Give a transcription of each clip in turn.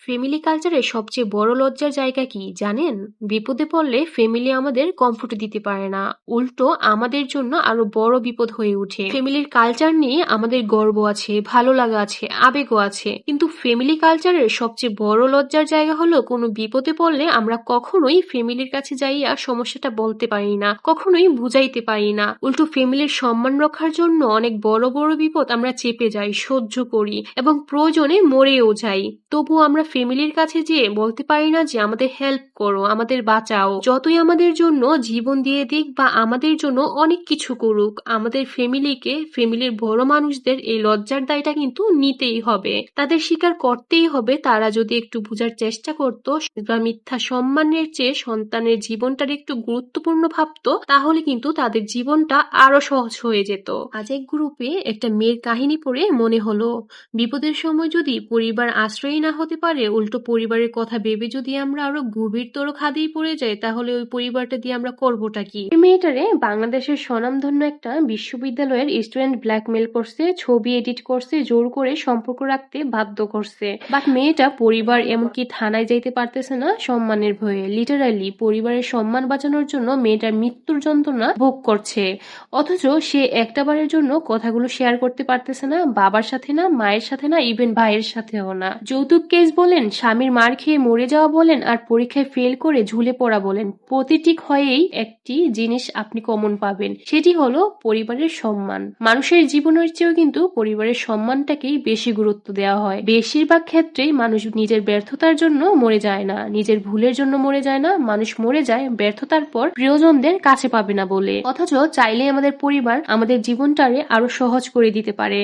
Family কালচারের সবচেয়ে বড় লজ্জার জায়গা কি জানেন? বিপদে পড়লে ফ্যামিলি আমাদের কমফোর্ট দিতে পারে না, উল্টো আমাদের জন্য আরো বড় বিপদ হয়ে ওঠে। ফ্যামিলির কালচার নিয়ে আমাদের গর্ব আছে, ভালো লাগা আছে, আবেগও আছে, কিন্তু ফ্যামিলি কালচারের সবচেয়ে বড় লজ্জার জায়গা হলো কোনো বিপদে পড়লে আমরা কখনোই ফ্যামিলির কাছে যাইয়া সমস্যাটা বলতে পারি না, কখনোই বুঝাইতে পারি না। উল্টো ফ্যামিলির সম্মান রক্ষার জন্য অনেক বড় বড় বিপদ আমরা চেপে যাই, সহ্য করি এবং প্রয়োজনে মরেও যাই। তবু আমরা ফ্যামিলির কাছে যেয়ে বলতে পারি না যে আমাদের হেল্প করো, আমাদের বাঁচাও। যতই আমাদের জন্য জীবন দিয়ে দিক বা আমাদের জন্য অনেক কিছু করুক, আমাদের ফ্যামিলির বড় মানুষদের এই লজ্জার দায়টা কিন্তু নিতেই হবে। তাদের স্বীকার করতেই হবে। তারা যদি একটু বোঝার চেষ্টা করতো বা মিথ্যা সম্মানের চেয়ে সন্তানের জীবনটার একটু গুরুত্বপূর্ণ ভাবতো, তাহলে কিন্তু তাদের জীবনটা আরো সহজ হয়ে যেত। আজ এক গ্রুপে একটা মেয়ের কাহিনী পড়ে মনে হলো, বিপদের সময় যদি পরিবার আশ্রয়ই না হতে পারে, উল্টো পরিবারের কথা ভেবে যদি আমরা আরো গভীরতর খাদেই পড়ে যাই, তাহলে ওই পরিবারটা দিয়ে আমরা করবোটা কি? এই মেয়েটারে বাংলাদেশের স্বনামধন্য একটা বিশ্ববিদ্যালয়ের স্টুডেন্ট ব্ল্যাকমেল করছে, ছবি এডিট করছে, জোর করে সম্পর্ক রাখতে বাধ্য করছে। বাট মেয়েটা পরিবার এমনকি থানায় যাইতে পারতেছে না সম্মানের ভয়ে। লিটারালি পরিবারের সম্মান বাঁচানোর জন্য মেয়েটার মৃত্যুর যন্ত্রণা ভোগ করছে, অথচ সে একটাবারের জন্য কথাগুলো শেয়ার করতে পারতেছে না, বাবার সাথে না, মায়ের সাথে না, ইভেন ভাইয়ের সাথেও না। যৌতুক কেস বলেন, স্বামীর মার খেয়ে মরে যাওয়া বলেন, আর পরীক্ষায় ফেল করে ঝুলে পড়া বলেন, প্রতিটি ক্ষয়েই একটি জিনিস আপনি কমন পাবেন, সেটি হলো পরিবারের সম্মান। মানুষের জীবনের চেয়েও কিন্তু পরিবারের সম্মানটাকেই বেশি গুরুত্ব দেওয়া হয়। বেশিরভাগ ক্ষেত্রেই মানুষ নিজের ব্যর্থতার জন্য মরে যায় না, নিজের ভুলের জন্য মরে যায় না, মানুষ মরে যায় ব্যর্থতার পর প্রিয়জনদের কাছে পাবে না বলে। অথচ চাইলে আমাদের পরিবার আমাদের জীবনটারে আরো সহজ করে দিতে পারে।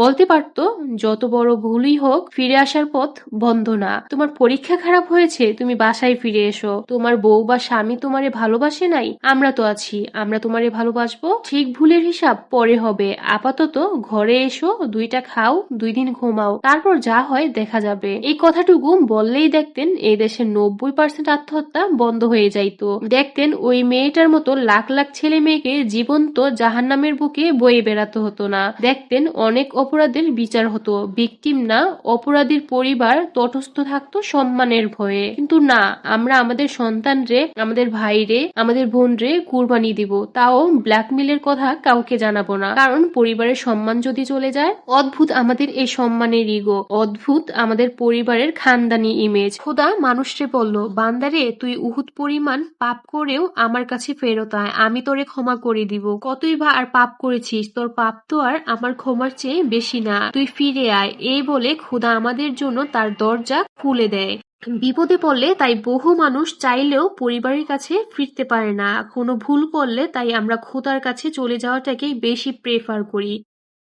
বলতে পারতো, যত বড় ভুলই হোক ফিরে আসার পথ বন্ধ না। তোমার পরীক্ষা খারাপ হয়েছে, তুমি বাসায় ফিরে এসো। তোমার বউ বা স্বামী তোমারে ভালোবাসে নাই, আমরা তো আছি, আমরা তোমারে ভালোবাসবো। ঠিক ভুলের হিসাব পরে হবে, আপাতত ঘরে এসো, দুইটা খাও, 2 দিন ঘুমাও, তারপর যা হয় দেখা যাবে। এই কথাটুকু বললেই দেখতেন এই দেশের 90% আত্মহত্যা বন্ধ হয়ে যাইতো। দেখতেন ওই মেয়েটার মতো লাখ লাখ ছেলে মেয়েকে জীবন্ত জাহান্নামের বুকে বয়ে বেড়াতে হতো না। দেখতেন অনেক অপরাধের বিচার হতো, ভিকটিম না অপরাধীর পরিবার তটস্থ থাকতো সম্মানের ভয়ে। কিন্তু না, আমরা আমাদের সন্তানরে, আমাদের ভাইরে, আমাদের বোনরে কুরবানি দিব, তাও ব্ল্যাকমেলের কথা কাউকে জানাবো না। কারণ পরিবারের সম্মান যদি চলে যায়, অদ্ভুত আমাদের এই সম্মানের ইগো, অদ্ভুত আমাদের পরিবারের খানদানি ইমেজ। খোদা মানুষরে বলল, বান্দারে তুই উহুদ পরিমাণ পাপ করেও আমার কাছে ফেরত আয়, আমি তোরে ক্ষমা করে দিব। কতই বা আর পাপ করেছিস, তোর পাপ তো আর আমার ক্ষমার চেয়ে বেশি না, তুই ফিরে আয়। এই বলে খোদা আমাদের জন্য তার দরজা খুলে দেয়। বিপদে পড়লে তাই বহু মানুষ চাইলেও পরিবারের কাছে ফিরতে পারে না। কোনো ভুল করলে তাই আমরা খোদার কাছে চলে যাওয়াটাকেই বেশি প্রেফার করি।